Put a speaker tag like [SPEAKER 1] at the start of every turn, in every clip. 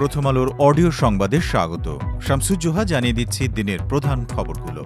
[SPEAKER 1] প্রথম আলোর অডিও সংবাদে স্বাগত। শামসুজ্জোহা জানিয়ে দিচ্ছি দিনের প্রধান খবরগুলো।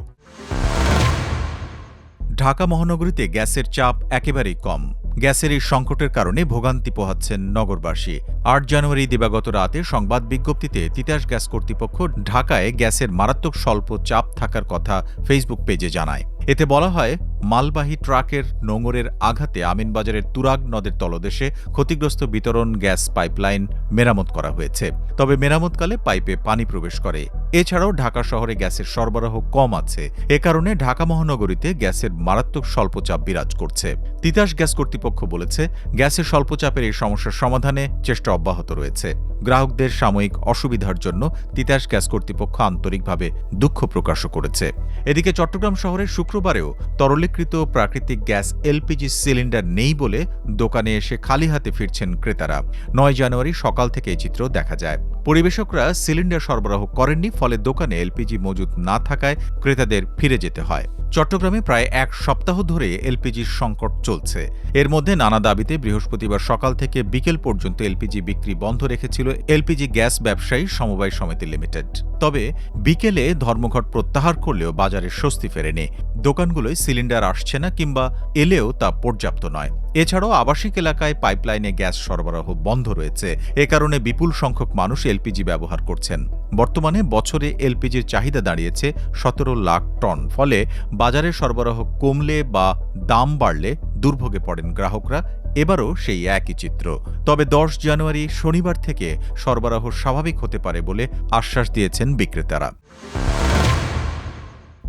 [SPEAKER 1] ঢাকা মহানগরীতে গ্যাসের চাপ একেবারেই কম। গ্যাসের এই সংকটের কারণে ভোগান্তি পোহাচ্ছেন নগরবাসী। ৮ জানুয়ারি দিবাগত রাতে সংবাদ বিজ্ঞপ্তিতে তিতাস গ্যাস কর্তৃপক্ষ ঢাকায় গ্যাসের মারাত্মক স্বল্প চাপ থাকার কথা ফেসবুক পেজে জানায়। এতে বলা হয়, মালবাহী ট্রাকের নোঙরের আঘাতে আমিনবাজারের তুরাগ নদের তলদেশে ক্ষতিগ্রস্ত বিতরণ গ্যাস পাইপলাইন মেরামত করা হয়েছে। তবে মেরামতকালে পাইপে পানি প্রবেশ করে। এছাড়াও ঢাকা শহরে গ্যাসের সরবরাহ কম আছে। এ কারণে ঢাকা মহানগরীতে গ্যাসের মারাত্মক স্বল্পচাপ বিরাজ করছে। তিতাস গ্যাস কর্তৃপক্ষ বলেছে, গ্যাসের স্বল্পচাপের এই সমস্যার সমাধানে চেষ্টা অব্যাহত রয়েছে। গ্রাহকদের সাময়িক অসুবিধার জন্য তিতাস গ্যাস কর্তৃপক্ষ আন্তরিকভাবে দুঃখ প্রকাশও করেছে। এদিকে চট্টগ্রাম শহরে শুক্রবারেও তরলীকৃত প্রাকৃতিক গ্যাস এলপিজি সিলিন্ডার নেই বলে দোকানে এসে খালি হাতে ফিরছেন ক্রেতারা। ৯ জানুয়ারি সকাল থেকে এই চিত্র দেখা যায়। পরিবেশকরা সিলিন্ডার সরবরাহ করেননি, ফলে দোকানে এলপিজি মজুদ না থাকায় ক্রেতাদের ফিরে যেতে হয়। চট্টগ্রামে প্রায় এক সপ্তাহ ধরে এলপিজির সংকট চলছে। এর মধ্যে নানা দাবিতে বৃহস্পতিবার সকাল থেকে বিকেল পর্যন্ত এলপিজি বিক্রি বন্ধ রেখেছিল এলপিজি গ্যাস ব্যবসায়ী সমবায় সমিতি লিমিটেড। তবে বিকেলে ধর্মঘট প্রত্যাহার করলেও বাজারে স্বস্তি ফেরেনি। দোকানগুলোয় সিলিন্ডার আসছে না, কিংবা এলেও তা পর্যাপ্ত নয়। এছাড়াও আবাসিক এলাকায় পাইপলাইনে গ্যাস সরবরাহ বন্ধ রয়েছে। এ কারণে বিপুল সংখ্যক মানুষ এলপিজি ব্যবহার করছেন। বর্তমানে বছরে এলপিজির চাহিদা দাঁড়িয়েছে ১৭ লাখ টন। ফলে বাজারে সরবরাহ কমলে বা দাম বাড়লে দুর্ভোগে পড়েন গ্রাহকরা। এবারও সেই একই চিত্র। তবে ১০ জানুয়ারি শনিবার থেকে সরবরাহ স্বাভাবিক হতে পারে বলে আশ্বাস দিয়েছেন বিক্রেতারা।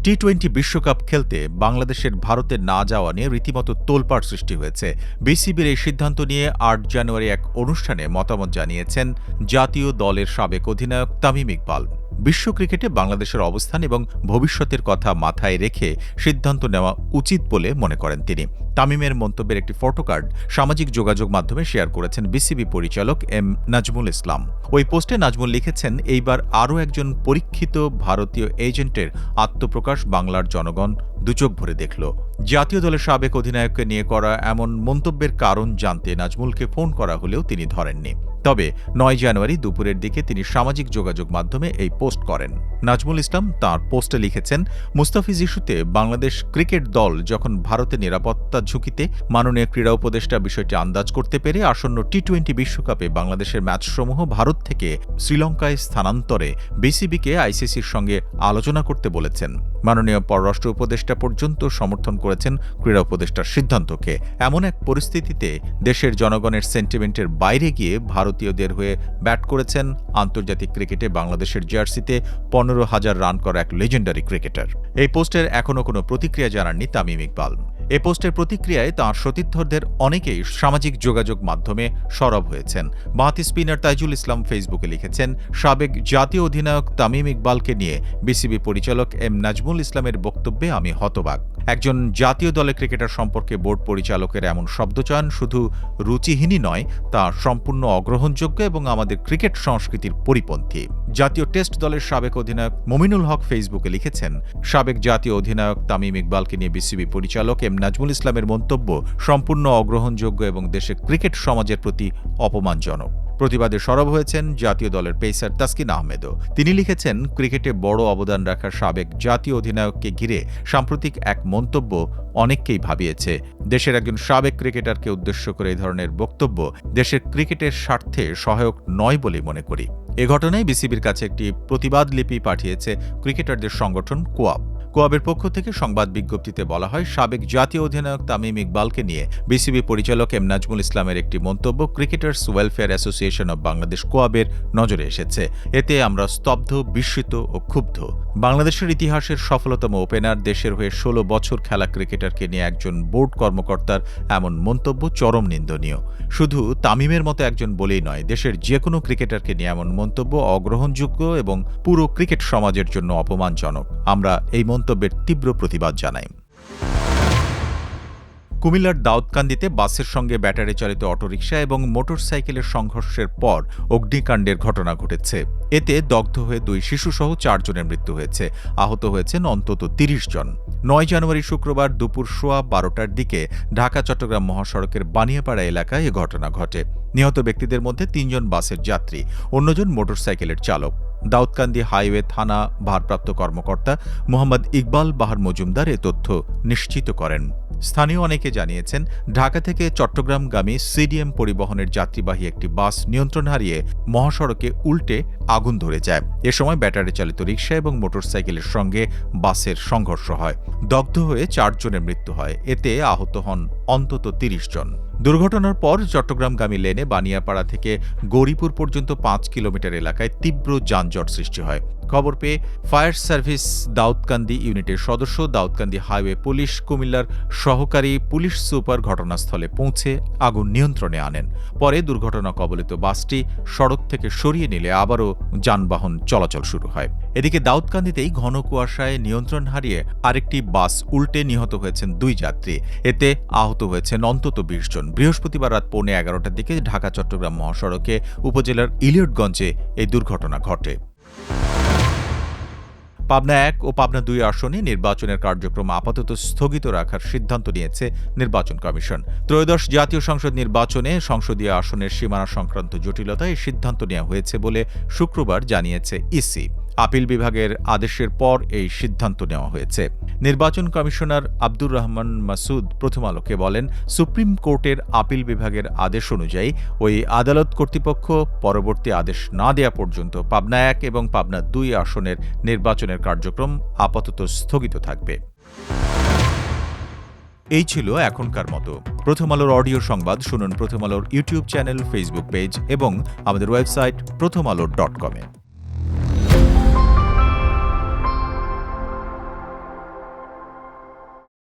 [SPEAKER 1] টি-20 বিশ্বকাপ খেলতে বাংলাদেশের ভারতে না যাওয়া নিয়ে রীতিমতো তোলপাড় সৃষ্টি হয়েছে। বিসিবির এই সিদ্ধান্ত নিয়ে ৮ জানুয়ারি এক অনুষ্ঠানে মতামত জানিয়েছেন জাতীয় দলের সাবেক অধিনায়ক তামিম ইকবাল। বিশ্ব ক্রিকেটে বাংলাদেশের অবস্থান এবং ভবিষ্যতের কথা মাথায় রেখে সিদ্ধান্ত নেওয়া উচিত বলে মনে করেন তিনি। তামিমের মন্তব্যের একটি ফটোকার্ড সামাজিক যোগাযোগ মাধ্যমে শেয়ার করেছেন বিসিবি পরিচালক এম নাজমুল ইসলাম। ওই পোস্টে নাজমুল লিখেছেন, এইবার আরও একজন পরীক্ষিত ভারতীয় এজেন্টের আত্মপ্রকাশ বাংলার জনগণ দুচোখ ভরে দেখল। জাতীয় দলের সাবেক অধিনায়ককে নিয়ে করা এমন মন্তব্যের কারণ জানতে নাজমুলকে ফোন করা হলেও তিনি ধরেননি। তবে ৯ জানুয়ারি দুপুরের দিকে তিনি সামাজিক যোগাযোগ মাধ্যমে এই পোস্ট করেন। নাজমুল ইসলাম তাঁর পোস্টে লিখেছেন, মুস্তাফিজ ইস্যুতে বাংলাদেশ ক্রিকেট দল যখন ভারতের নিরাপত্তা ঝুঁকিতে, মাননীয় ক্রীড়া উপদেষ্টা বিষয়টি আন্দাজ করতে পেরে আসন্ন টি-20 বিশ্বকাপে বাংলাদেশের ম্যাচসমূহ ভারত থেকে শ্রীলঙ্কায় স্থানান্তরে বিসিবিকে আইসিসির সঙ্গে আলোচনা করতে বলেছেন। মাননীয় পররাষ্ট্র উপদেষ্টা পর্যন্ত সমর্থন করেছেন ক্রীড়া উপদেষ্টার সিদ্ধান্তকে। এমন এক পরিস্থিতিতে দেশের জনগণের সেন্টিমেন্টের বাইরে গিয়ে ভারতীয়দের হয়ে ব্যাট করেছেন আন্তর্জাতিক ক্রিকেটে বাংলাদেশের জার্সিতে ১৫,০০০ রান করা এক লেজেন্ডারি ক্রিকেটার। এই পোস্টের এখনও কোনো প্রতিক্রিয়া জানাননি তামিম ইকবাল। এ পোস্টের প্রতিক্রিয়ায় তাঁর সতীর্থদের অনেকেই সামাজিক যোগাযোগ মাধ্যমে সরব হয়েছেন। বাঁহাতি স্পিনার তাইজুল ইসলাম ফেসবুকে লিখেছেন, সাবেক জাতীয় অধিনায়ক তামিম ইকবালকে নিয়ে বিসিবি পরিচালক এম নাজমুল ইসলামের বক্তব্যে আমি হতবাক। একজন জাতীয় দলের ক্রিকেটার সম্পর্কে বোর্ড পরিচালকের এমন শব্দচয়ন শুধু রুচিহীনই নয়, তা সম্পূর্ণ অগ্রহণযোগ্য এবং আমাদের ক্রিকেট সংস্কৃতির পরিপন্থী। জাতীয় টেস্ট দলের সাবেক অধিনায়ক মমিনুল হক ফেসবুকে লিখেছেন, সাবেক জাতীয় অধিনায়ক তামিম ইকবালকে নিয়ে বিসিবি পরিচালক এম নাজমুল ইসলামের মন্তব্য সম্পূর্ণ অগ্রহণযোগ্য এবং দেশের ক্রিকেট সমাজের প্রতি অপমানজনক। প্রতিবাদে সরব হয়েছেন জাতীয় দলের পেসার তাসকিন আহমেদও। তিনি লিখেছেন, ক্রিকেটে বড় অবদান রাখা সাবেক জাতীয় অধিনায়ককে ঘিরে সাম্প্রতিক এক মন্তব্য অনেককেই ভাবিয়েছে। দেশের একজন সাবেক ক্রিকেটারকে উদ্দেশ্য করে এই ধরনের বক্তব্য দেশের ক্রিকেটের স্বার্থে সহায়ক নয় বলে মনে করি। এ ঘটনায় বিসিবির কাছে একটি প্রতিবাদ লিপি পাঠিয়েছে ক্রিকেটারদের সংগঠন কোয়াব। কোয়াবের পক্ষ থেকে সংবাদ বিজ্ঞপ্তিতে বলা হয়, সাবেক জাতীয় অধিনায়ক তামিম ইকবালকে নিয়ে বিসিবি পরিচালক এম নাজমুল ইসলামের একটি মন্তব্য cricketers welfare association of Bangladesh কোয়াবের নজরে এসেছে। এতে আমরা স্তব্ধ, বিস্মিত ও ক্ষুব্ধ। বাংলাদেশের ইতিহাসের সফলতম ওপেনার, দেশের হয়ে ১৬ বছর খেলা ক্রিকেটারকে নিয়ে একজন বোর্ড কর্মকর্তার এমন মন্তব্য চরম নিন্দনীয়। শুধু তামিমের মতো একজন বলেই নয়, দেশের যে কোনো ক্রিকেটারকে নিয়ে এমন মন্তব্য অগ্রহণযোগ্য এবং পুরো ক্রিকেট সমাজের জন্য অপমানজনক। আমরা এই মন্তব্যের তীব্র প্রতিবাদ জানাই। কুমিল্লার দাউদকান্দিতে বাসের সঙ্গে ব্যাটারি চালিত অটোরিকশা এবং মোটরসাইকেলের সংঘর্ষের পর অগ্নিকাণ্ডের ঘটনা ঘটেছে। এতে দগ্ধ হয়ে 2 শিশুসহ 4 জনের মৃত্যু হয়েছে। আহত হয়েছেন অন্তত 30 জন। 9 জানুয়ারি শুক্রবার দুপুর 12:15টার দিকে ঢাকা-চট্টগ্রাম মহাসড়কের বানিয়াপাড়া এলাকায় এ ঘটনা ঘটে। নিহত ব্যক্তিদের মধ্যে 3 জন বাসের যাত্রী, অন্যজন মোটরসাইকেলের চালক। দাউদকান্দি হাইওয়ে থানা ভারপ্রাপ্ত কর্মকর্তা মোহাম্মদ ইকবাল বাহার মজুমদার এ তথ্য নিশ্চিত করেন। স্থানীয় অনেকে জানিয়েছেন, ঢাকা থেকে চট্টগ্রামগামী সিডিএম পরিবহনের যাত্রীবাহী একটি বাস নিয়ন্ত্রণ হারিয়ে মহাসড়কে উল্টে আগুন ধরে যায়। এ সময় ব্যাটারি চালিত রিকশা এবং মোটরসাইকেলের সঙ্গে বাসের সংঘর্ষ হয়। দগ্ধ হয়ে 4 জনের মৃত্যু হয়। এতে আহত হন অন্তত 30 জন। দুর্ঘটনার পর চট্টগ্রামগামী লেনে বানিয়াপাড়া থেকে গৌরীপুর পর্যন্ত 5 কিলোমিটার এলাকায় তীব্র যানজট সৃষ্টি হয়। খবর পেয়ে ফায়ার সার্ভিস দাউদকান্দি ইউনিটের সদস্য, দাউদকান্দি হাইওয়ে পুলিশ, কুমিল্লার সহকারী পুলিশ সুপার ঘটনাস্থলে পৌঁছে আগুন নিয়ন্ত্রণে আনেন। পরে দুর্ঘটনা কবলিত বাসটি সড়ক থেকে সরিয়ে নিলে আবারও যানবাহন চলাচল শুরু হয়। এদিকে দাউদকান্দিতেই ঘন কুয়াশায় নিয়ন্ত্রণ হারিয়ে আরেকটি বাস উল্টে নিহত হয়েছেন 2 যাত্রী। এতে আহত হয়েছেন অন্তত 20 জন। বৃহস্পতিবার রাত 11:15টার দিকে ঢাকা-চট্টগ্রাম মহাসড়কে উপজেলার ইলিয়টগঞ্জে এই দুর্ঘটনা ঘটে। পাবনা 1 ও পাবনা 2 আসনে নির্বাচনের কার্যক্রম আপাতত স্থগিত রাখার সিদ্ধান্ত নিয়েছে নির্বাচন কমিশন। ত্রয়োদশ জাতীয় সংসদ নির্বাচনে সংসদীয় আসনের সীমানা সংক্রান্ত জটিলতায় এই সিদ্ধান্ত নেওয়া হয়েছে বলে শুক্রবার জানিয়েছে ইসি। আপিল বিভাগের আদেশের পর এই সিদ্ধান্ত নেওয়া হয়েছে। নির্বাচন কমিশনার আব্দুর রহমান মাসুদ প্রথম আলোকে বলেন, সুপ্রিম কোর্টের আপিল বিভাগের আদেশ অনুযায়ী ওই আদালত কর্তৃপক্ষ পরবর্তী আদেশ না দেয়া পর্যন্ত পাবনা 1 এবং পাবনা 2 আসনের নির্বাচনের কার্যক্রম আপাতত স্থগিত থাকবে। এই ছিল এখনকার মতো। প্রথম আলোর অডিও সংবাদ শুনুন প্রথম আলোর ইউটিউব চ্যানেল, ফেসবুক পেজ এবং আমাদের ওয়েবসাইট prothomalo.com-এ।